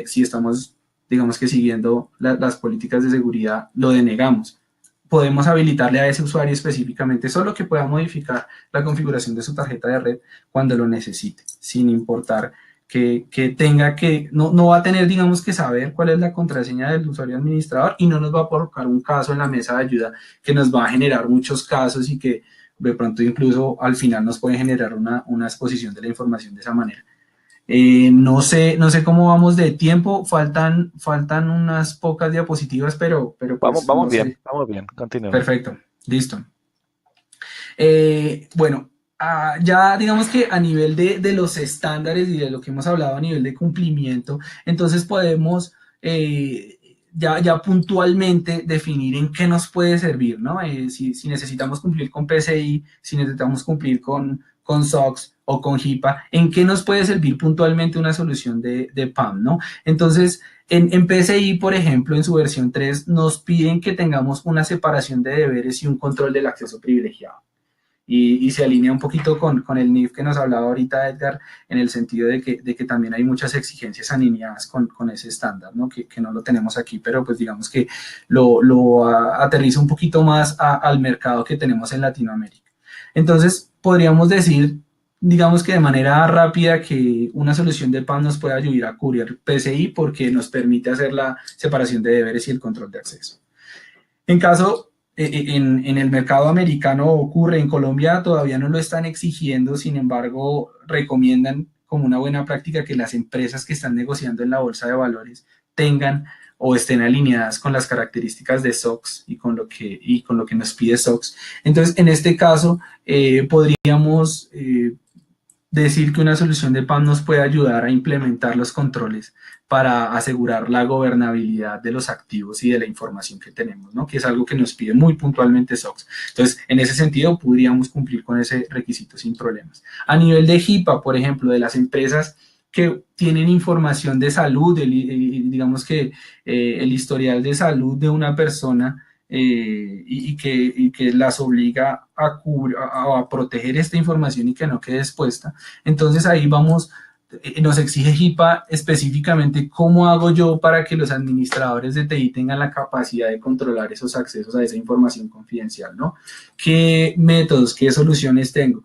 Speaker 1: si estamos, digamos que siguiendo las políticas de seguridad, lo denegamos. Podemos habilitarle a ese usuario específicamente solo que pueda modificar la configuración de su tarjeta de red cuando lo necesite, sin importar que tenga que, no va a tener, digamos, que saber cuál es la contraseña del usuario administrador y no nos va a provocar un caso en la mesa de ayuda que nos va a generar muchos casos y que de pronto incluso al final nos puede generar una exposición de la información de esa manera. No sé cómo vamos de tiempo, faltan unas pocas diapositivas, pero pues no sé.
Speaker 2: Vamos bien, continuemos.
Speaker 1: Perfecto, listo. Bueno, ya digamos que a nivel de los estándares y de lo que hemos hablado a nivel de cumplimiento, entonces podemos ya puntualmente definir en qué nos puede servir, ¿no? Si necesitamos cumplir con PCI, si necesitamos cumplir con SOX o con HIPAA, ¿en qué nos puede servir puntualmente una solución de PAM, ¿no? Entonces, en PCI, por ejemplo, en su versión 3, nos piden que tengamos una separación de deberes y un control del acceso privilegiado. Y se alinea un poquito con el NIF que nos hablaba ahorita Edgar, en el sentido de que también hay muchas exigencias alineadas con ese estándar, ¿no? Que no lo tenemos aquí, pero pues digamos que lo aterriza un poquito más al mercado que tenemos en Latinoamérica. Entonces, podríamos decir, digamos que de manera rápida, que una solución de PAM nos puede ayudar a cubrir PCI porque nos permite hacer la separación de deberes y el control de acceso. En caso en el mercado americano ocurre, en Colombia todavía no lo están exigiendo, sin embargo, recomiendan como una buena práctica que las empresas que están negociando en la bolsa de valores tengan o estén alineadas con las características de SOX y con lo que nos pide SOX. Entonces, en este caso, podríamos decir que una solución de PAM nos puede ayudar a implementar los controles para asegurar la gobernabilidad de los activos y de la información que tenemos, ¿no? Que es algo que nos pide muy puntualmente SOX. Entonces, en ese sentido, podríamos cumplir con ese requisito sin problemas. A nivel de HIPAA, por ejemplo, de las empresas que tienen información de salud, digamos que el historial de salud de una persona, y que las obliga a proteger esta información y que no quede expuesta. Entonces ahí vamos, nos exige HIPAA específicamente cómo hago yo para que los administradores de TI tengan la capacidad de controlar esos accesos a esa información confidencial, ¿no? ¿Qué métodos, qué soluciones tengo?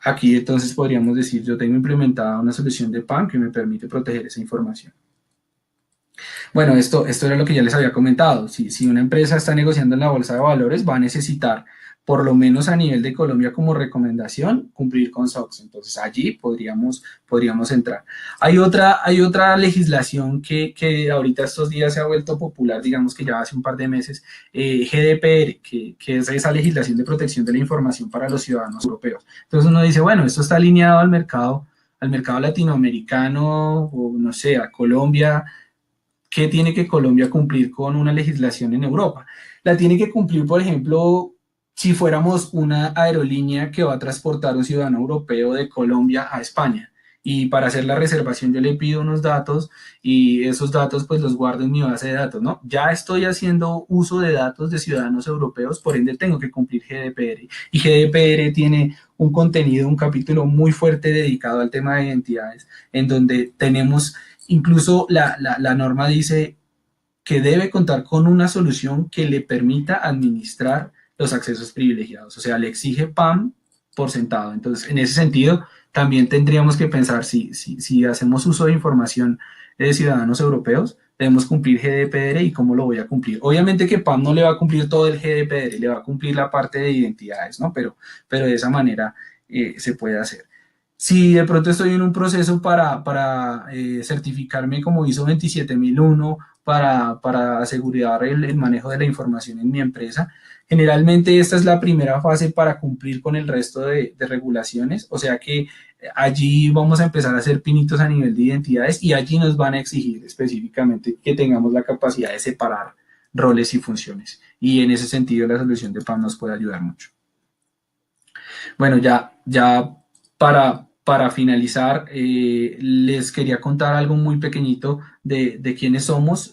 Speaker 1: Aquí entonces podríamos decir, yo tengo implementada una solución de PAM que me permite proteger esa información. Bueno, esto era lo que ya les había comentado. Si una empresa está negociando en la bolsa de valores, va a necesitar, por lo menos a nivel de Colombia como recomendación, cumplir con SOX. Entonces allí podríamos entrar. Hay otra legislación que ahorita estos días se ha vuelto popular, digamos que ya hace un par de meses, GDPR, que es esa legislación de protección de la información para los ciudadanos europeos. Entonces uno dice, bueno, esto está alineado al mercado latinoamericano, o no sé, a Colombia. ¿Qué tiene que Colombia cumplir con una legislación en Europa? La tiene que cumplir, por ejemplo, si fuéramos una aerolínea que va a transportar un ciudadano europeo de Colombia a España. Y para hacer la reservación yo le pido unos datos y esos datos pues los guardo en mi base de datos, ¿no? Ya estoy haciendo uso de datos de ciudadanos europeos, por ende tengo que cumplir GDPR. Y GDPR tiene un contenido, un capítulo muy fuerte dedicado al tema de identidades, en donde tenemos. Incluso la norma dice que debe contar con una solución que le permita administrar los accesos privilegiados. O sea, le exige PAM por sentado. Entonces, en ese sentido, también tendríamos que pensar si hacemos uso de información de ciudadanos europeos, debemos cumplir GDPR y cómo lo voy a cumplir. Obviamente que PAM no le va a cumplir todo el GDPR, le va a cumplir la parte de identidades, ¿no? Pero de esa manera se puede hacer. Si de pronto estoy en un proceso para certificarme como ISO 27001 para asegurar el manejo de la información en mi empresa, generalmente esta es la primera fase para cumplir con el resto de regulaciones, o sea que allí vamos a empezar a hacer pinitos a nivel de identidades y allí nos van a exigir específicamente que tengamos la capacidad de separar roles y funciones. Y en ese sentido la solución de PAM nos puede ayudar mucho. Bueno, ya para finalizar, les quería contar algo muy pequeñito de quiénes somos.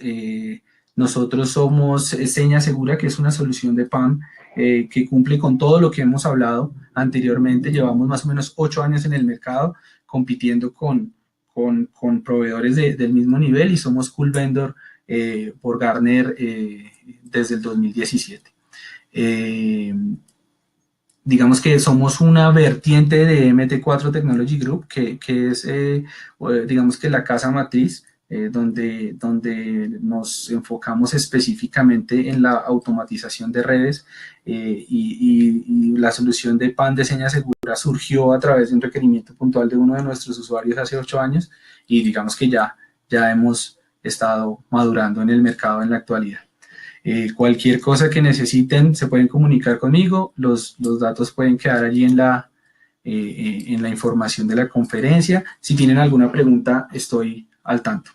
Speaker 1: Nosotros somos Seña Segura, que es una solución de PAM que cumple con todo lo que hemos hablado anteriormente. Llevamos más o menos 8 años en el mercado compitiendo con proveedores del mismo nivel y somos Cool Vendor por Gartner desde el 2017. Digamos que somos una vertiente de MT4 Technology Group, que es, digamos que la casa matriz, donde nos enfocamos específicamente en la automatización de redes y la solución de PAN de seña segura surgió a través de un requerimiento puntual de uno de nuestros usuarios hace 8 años y digamos que ya hemos estado madurando en el mercado en la actualidad. Cualquier cosa que necesiten se pueden comunicar conmigo, los datos pueden quedar allí en la información de la conferencia. Si tienen alguna pregunta, estoy al tanto.